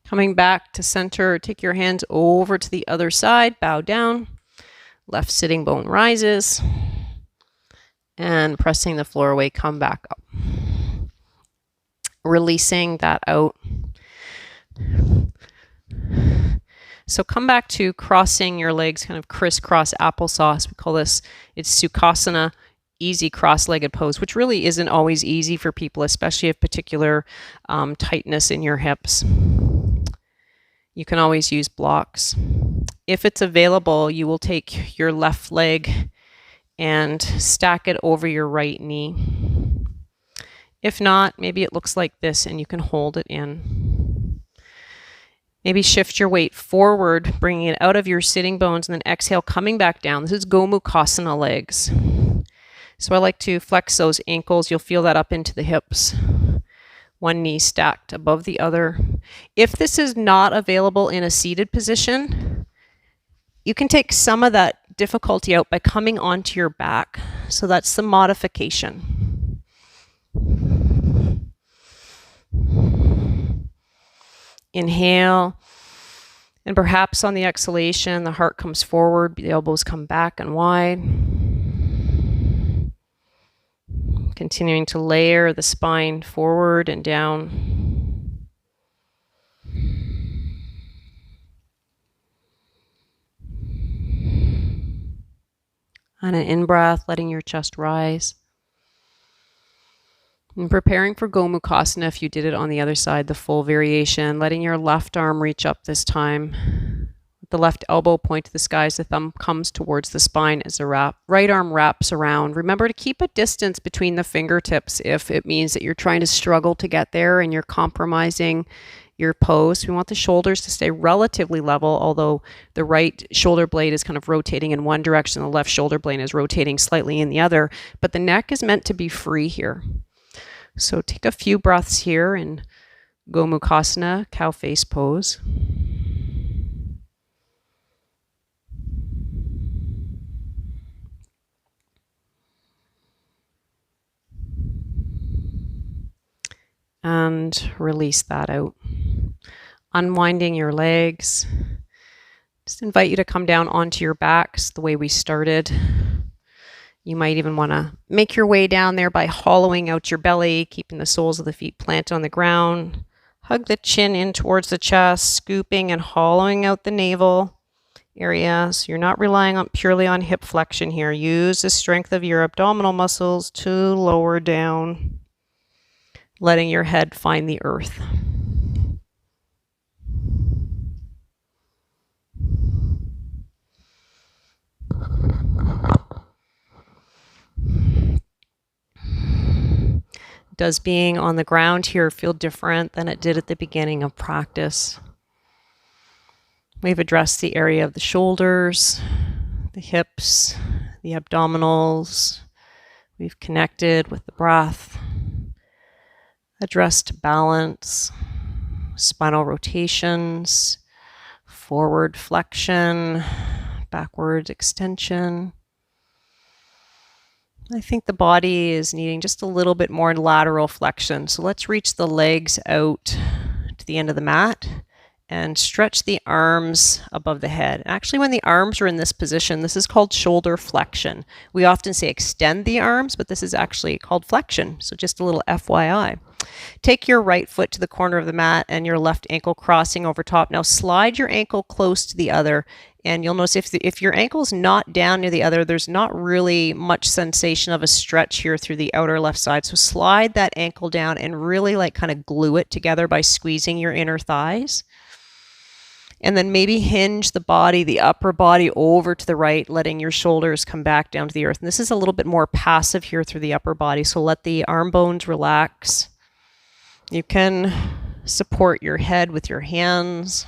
[SPEAKER 1] Coming back to center, take your hands over to the other side, bow down. Left sitting bone rises. And pressing the floor away, come back up. Releasing that out. So come back to crossing your legs, kind of crisscross applesauce. We call this, it's Tsukasana, easy cross-legged pose, which really isn't always easy for people, especially if particular tightness in your hips. You can always use blocks. If it's available, you will take your left leg and stack it over your right knee. If not, maybe it looks like this and you can hold it in. Maybe shift your weight forward, bringing it out of your sitting bones, and then exhale, coming back down. This is Gomukhasana legs. So I like to flex those ankles. You'll feel that up into the hips. One knee stacked above the other. If this is not available in a seated position, you can take some of that difficulty out by coming onto your back. So that's the modification. Inhale, and perhaps on the exhalation, the heart comes forward, the elbows come back and wide. Continuing to layer the spine forward and down. On an in-breath, letting your chest rise. And preparing for Gomukhasana, if you did it on the other side, the full variation, letting your left arm reach up this time. The left elbow point to the sky as the thumb comes towards the spine as the right arm wraps around. Remember to keep a distance between the fingertips if it means that you're trying to struggle to get there and you're compromising your pose. We want the shoulders to stay relatively level, although the right shoulder blade is kind of rotating in one direction, the left shoulder blade is rotating slightly in the other, but the neck is meant to be free here. So take a few breaths here in Gomukhasana, cow face pose. And release that out. Unwinding your legs. Just invite you to come down onto your backs the way we started. You might even want to make your way down there by hollowing out your belly, keeping the soles of the feet planted on the ground. Hug the chin in towards the chest, scooping and hollowing out the navel area. So you're not relying purely on hip flexion here. Use the strength of your abdominal muscles to lower down, letting your head find the earth. Does being on the ground here feel different than it did at the beginning of practice? We've addressed the area of the shoulders, the hips, the abdominals. We've connected with the breath, addressed balance, spinal rotations, forward flexion, backward extension. I think the body is needing just a little bit more lateral flexion. So let's reach the legs out to the end of the mat and stretch the arms above the head. Actually, when the arms are in this position, this is called shoulder flexion. We often say extend the arms, but this is actually called flexion. So just a little FYI. Take your right foot to the corner of the mat and your left ankle crossing over top. Now slide your ankle close to the other, and you'll notice if your ankle's not down near the other, there's not really much sensation of a stretch here through the outer left side. So slide that ankle down and really like kind of glue it together by squeezing your inner thighs. And then maybe hinge the body, the upper body over to the right, letting your shoulders come back down to the earth. And this is a little bit more passive here through the upper body. So let the arm bones relax. You can support your head with your hands.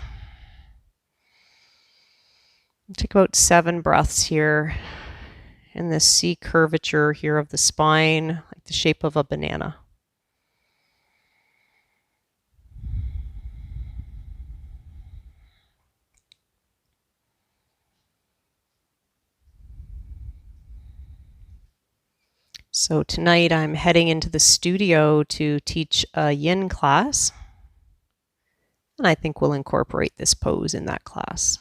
[SPEAKER 1] Take about 7 breaths here in this C curvature here of the spine, like the shape of a banana. So tonight I'm heading into the studio to teach a yin class, and I think we'll incorporate this pose in that class.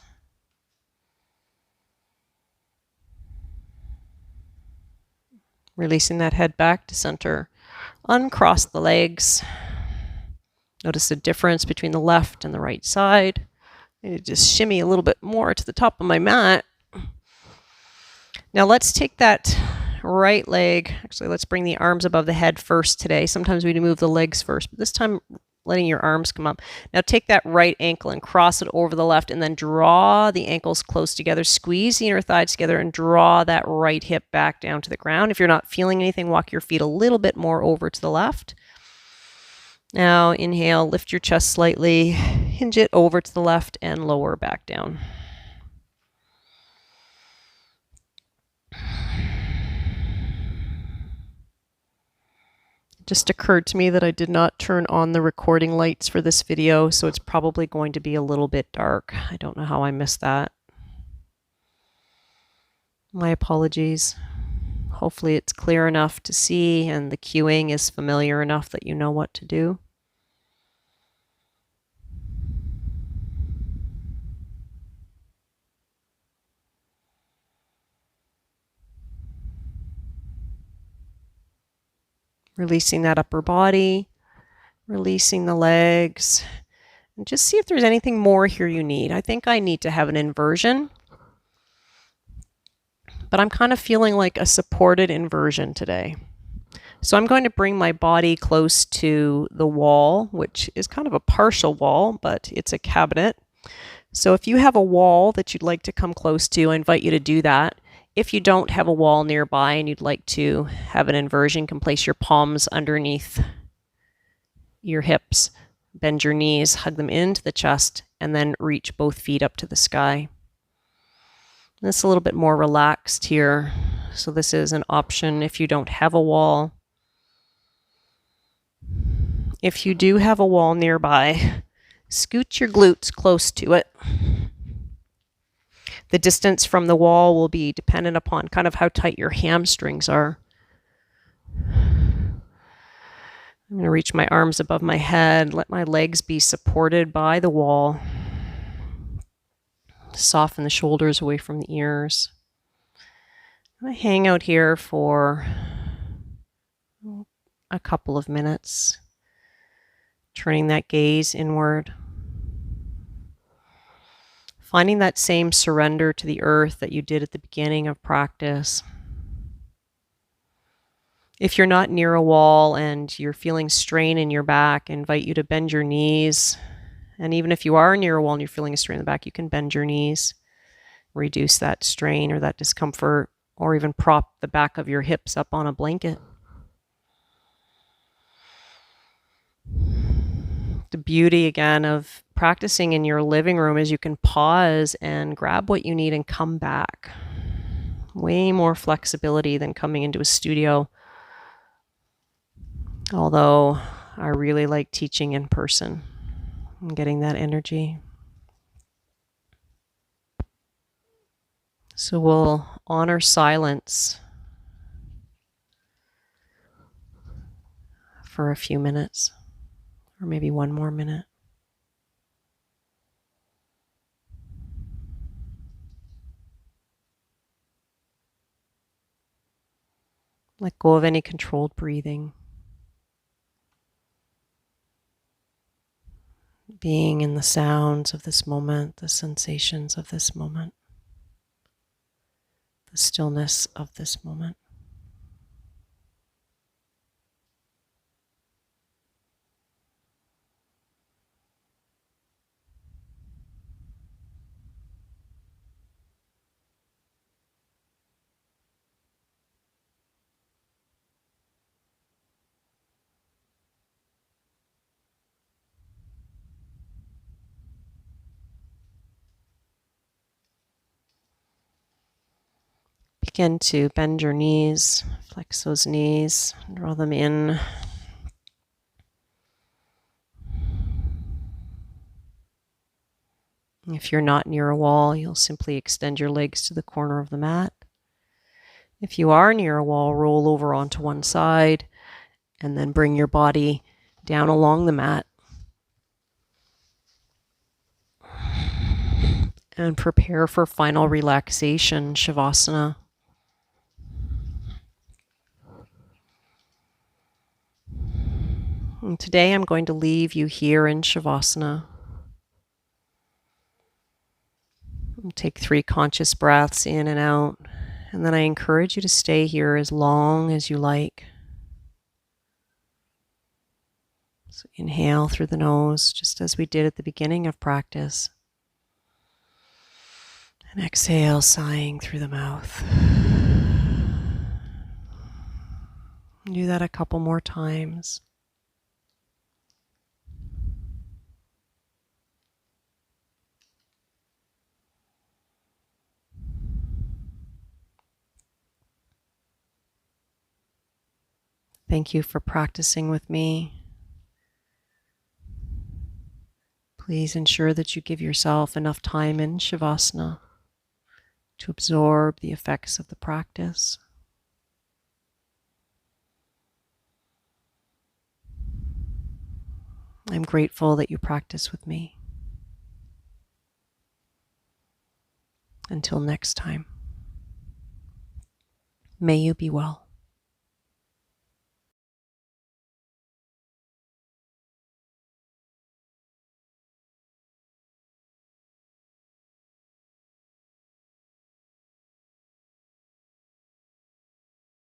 [SPEAKER 1] Releasing that head back to center. Uncross the legs. Notice the difference between the left and the right side. Maybe just shimmy a little bit more to the top of my mat. Now let's take that right leg. Actually, let's bring the arms above the head first today. Sometimes we move the legs first, but this time letting your arms come up. Now take that right ankle and cross it over the left, and then draw the ankles close together. Squeeze the inner thighs together and draw that right hip back down to the ground. If you're not feeling anything, walk your feet a little bit more over to the left. Now inhale, lift your chest slightly, hinge it over to the left and lower back down. Just occurred to me that I did not turn on the recording lights for this video, so it's probably going to be a little bit dark. I don't know how I missed that. My apologies. Hopefully it's clear enough to see and the cueing is familiar enough that you know what to do. Releasing that upper body, releasing the legs, and just see if there's anything more here you need. I think I need to have an inversion, but I'm kind of feeling like a supported inversion today. So I'm going to bring my body close to the wall, which is kind of a partial wall, but it's a cabinet. So if you have a wall that you'd like to come close to, I invite you to do that. If you don't have a wall nearby and you'd like to have an inversion, you can place your palms underneath your hips, bend your knees, hug them into the chest, and then reach both feet up to the sky. And it's a little bit more relaxed here. So this is an option if you don't have a wall. If you do have a wall nearby, scoot your glutes close to it. The distance from the wall will be dependent upon kind of how tight your hamstrings are. I'm going to reach my arms above my head, let my legs be supported by the wall. Soften the shoulders away from the ears. I'm going to hang out here for a couple of minutes, turning that gaze inward. Finding that same surrender to the earth that you did at the beginning of practice. If you're not near a wall and you're feeling strain in your back, I invite you to bend your knees. And even if you are near a wall and you're feeling a strain in the back, you can bend your knees, reduce that strain or that discomfort, or even prop the back of your hips up on a blanket. The beauty, again, of practicing in your living room is you can pause and grab what you need and come back. Way more flexibility than coming into a studio. Although I really like teaching in person and getting that energy. So we'll honor silence for a few minutes, or maybe one more minute. Let go of any controlled breathing. Being in the sounds of this moment, the sensations of this moment, the stillness of this moment. Begin to bend your knees, flex those knees, draw them in. If you're not near a wall, you'll simply extend your legs to the corner of the mat. If you are near a wall, roll over onto one side and then bring your body down along the mat. And prepare for final relaxation, Shavasana. And today I'm going to leave you here in Shavasana. Take 3 conscious breaths in and out, and then I encourage you to stay here as long as you like. So inhale through the nose, just as we did at the beginning of practice. And exhale, sighing through the mouth. Do that a couple more times. Thank you for practicing with me. Please ensure that you give yourself enough time in Shavasana to absorb the effects of the practice. I'm grateful that you practice with me. Until next time, may you be well.